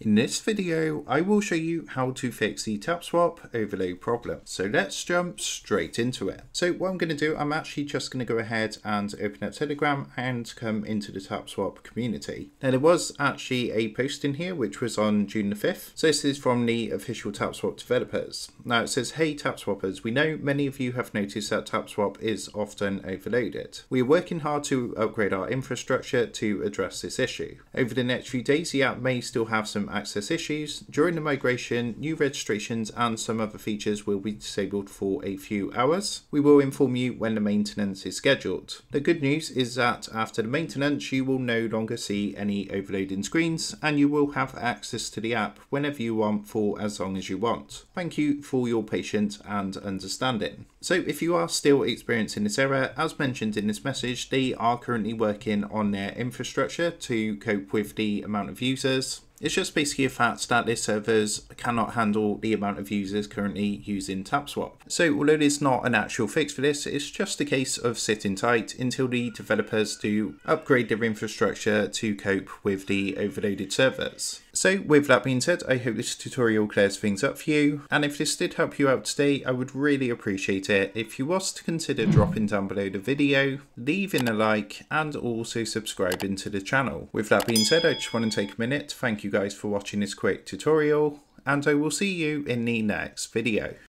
In this video, I will show you how to fix the Tapswap overload problem. So let's jump straight into it. So what I'm going to do, I'm actually just going to go ahead and open up Telegram and come into the Tapswap community. Now there was actually a post in here which was on June the 5th. So this is from the official Tapswap developers. Now it says, "Hey Tapswappers, we know many of you have noticed that Tapswap is often overloaded. We are working hard to upgrade our infrastructure to address this issue. Over the next few days, the app may still have some access issues. During the migration, new registrations and some other features will be disabled for a few hours. We will inform you when the maintenance is scheduled. The good news is that after the maintenance, you will no longer see any overloading screens and you will have access to the app whenever you want for as long as you want. Thank you for your patience and understanding." So if you are still experiencing this error, as mentioned in this message, they are currently working on their infrastructure to cope with the amount of users. It's just basically a fact that their servers cannot handle the amount of users currently using Tapswap. So although there's not an actual fix for this, it's just a case of sitting tight until the developers do upgrade their infrastructure to cope with the overloaded servers. So with that being said, I hope this tutorial clears things up for you. And if this did help you out today, I would really appreciate it if you was to consider dropping down below the video, leaving a like, and also subscribing to the channel. With that being said, I just want to take a minute to thank you guys for watching this quick tutorial, and I will see you in the next video.